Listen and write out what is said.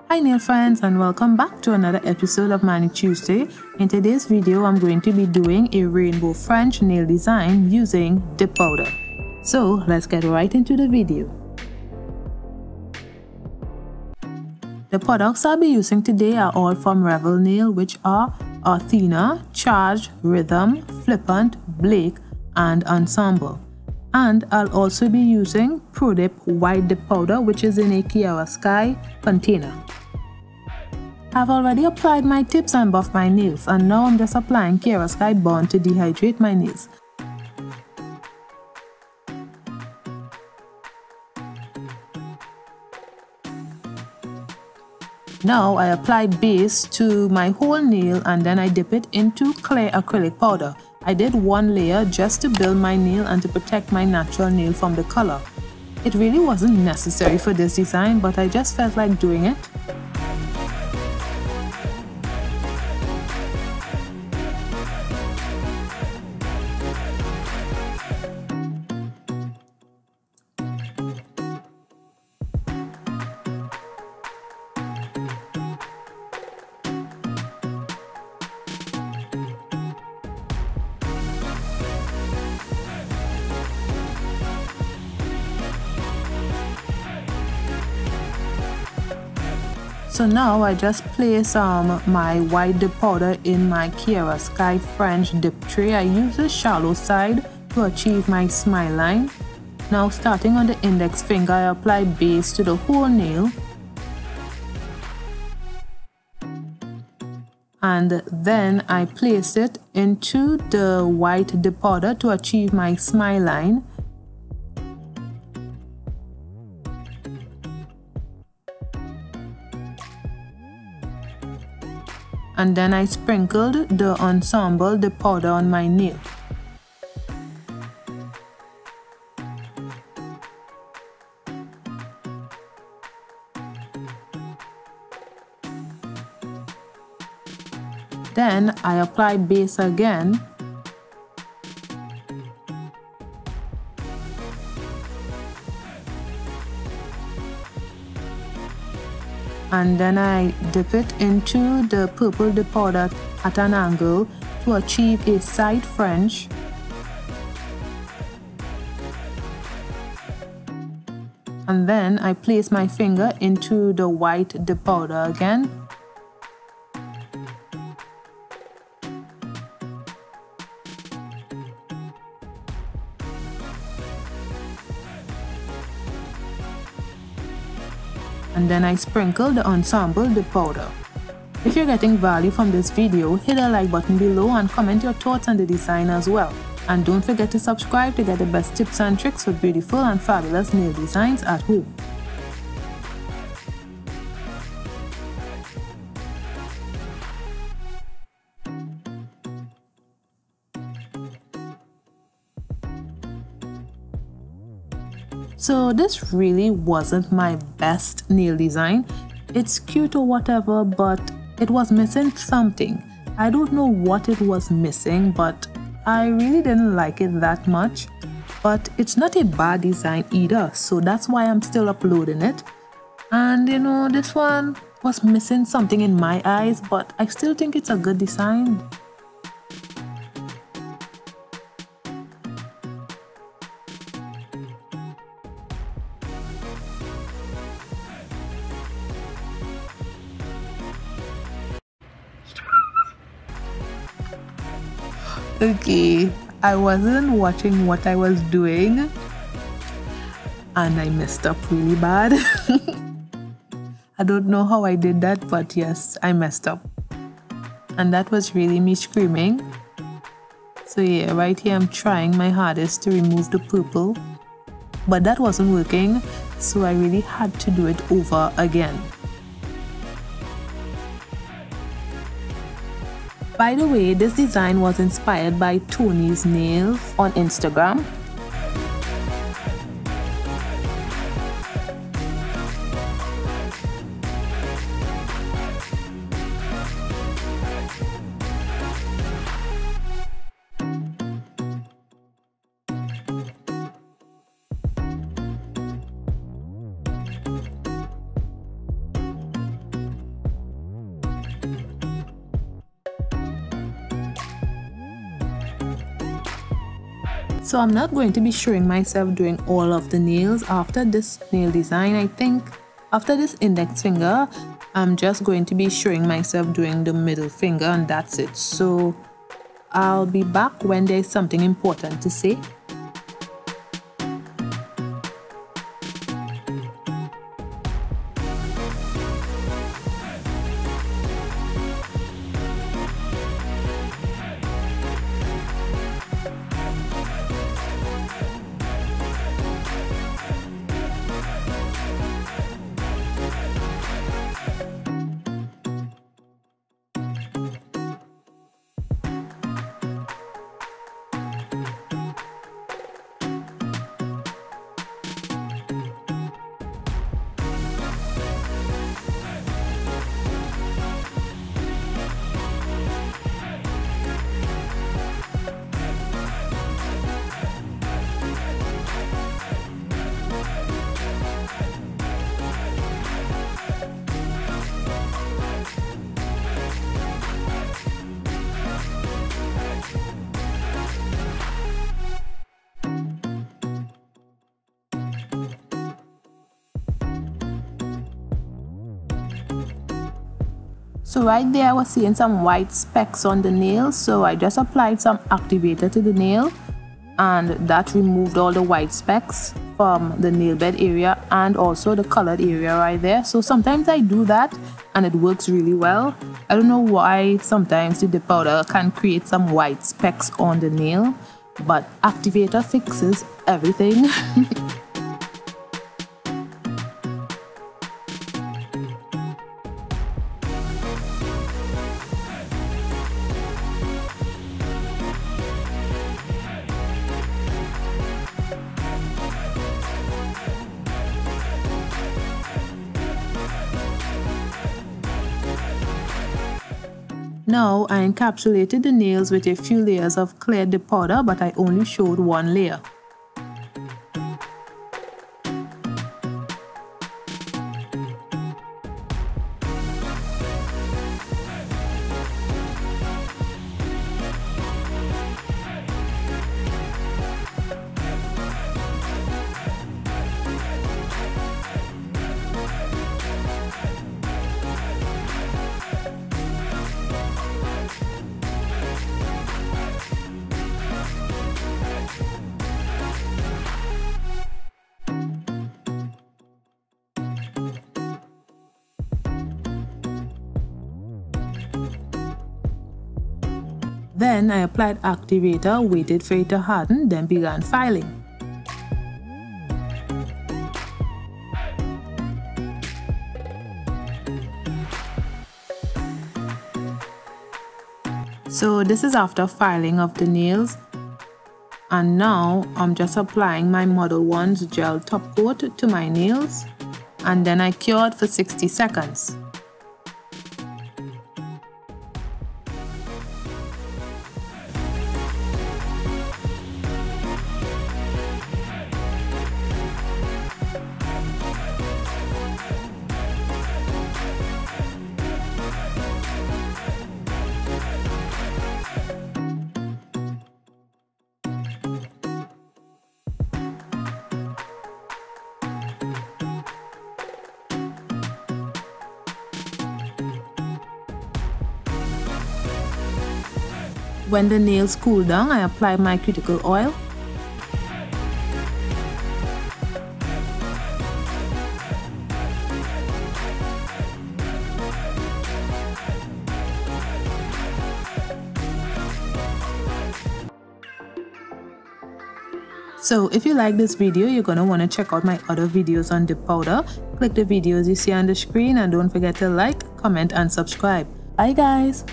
Hi nail friends, and welcome back to another episode of Mani Tuesday. In today's video, I'm going to be doing a rainbow French nail design using dip powder. So let's get right into the video. The products I'll be using today are all from Revel Nail, which are Athena, Charge, Rhythm, Flippant, Blake, and Ensemble. And I'll also be using Pro Dip White Dip Powder, which is in a Cherael Sky container. I've already applied my tips and buffed my nails, and now I'm just applying Cherael Sky Bond to dehydrate my nails. Now I apply base to my whole nail and then I dip it into clear acrylic powder. I did one layer just to build my nail and to protect my natural nail from the color. It really wasn't necessary for this design, but I just felt like doing it. So now I just place my white dip powder in my Cherael Sky French dip tray. I use the shallow side to achieve my smile line. Now starting on the index finger, I apply base to the whole nail. And then I place it into the white dip powder to achieve my smile line. And then I sprinkled the Ensemble dip powder on my nail. Then I apply base again. And then I dip it into the purple dip powder at an angle to achieve a side French. And then I place my finger into the white dip powder again. And then I sprinkle the Ensemble dip powder. If you're getting value from this video, hit the like button below and comment your thoughts on the design as well. And don't forget to subscribe to get the best tips and tricks for beautiful and fabulous nail designs at home. So this really wasn't my best nail design. It's cute or whatever, but it was missing something. I don't know what it was missing, but I really didn't like it that much. But it's not a bad design either, so that's why I'm still uploading it. And you know, this one was missing something in my eyes, but I still think it's a good design. Okay, I wasn't watching what I was doing and I messed up really bad. I don't know how I did that, but yes, I messed up. And that was really me screaming. So yeah, right here I'm trying my hardest to remove the purple, but that wasn't working, so I really had to do it over again. By the way, this design was inspired by Tony's Nails on Instagram. So I'm not going to be showing myself doing all of the nails after this nail design. I think after this index finger, I'm just going to be showing myself doing the middle finger, and that's it. So I'll be back when there's something important to say. So right there I was seeing some white specks on the nail, so I just applied some activator to the nail and that removed all the white specks from the nail bed area and also the colored area right there. So sometimes I do that and it works really well. I don't know why sometimes the dip powder can create some white specks on the nail, but activator fixes everything. Now I encapsulated the nails with a few layers of clear dip powder, but I only showed one layer. Then I applied activator, waited for it to harden, then began filing. So this is after filing of the nails, and now I'm just applying my Model 1's gel top coat to my nails, and then I cured for 60 seconds. When the nails cool down, I apply my cuticle oil. So if you like this video, you're going to want to check out my other videos on dip powder. Click the videos you see on the screen and don't forget to like, comment and subscribe. Bye guys!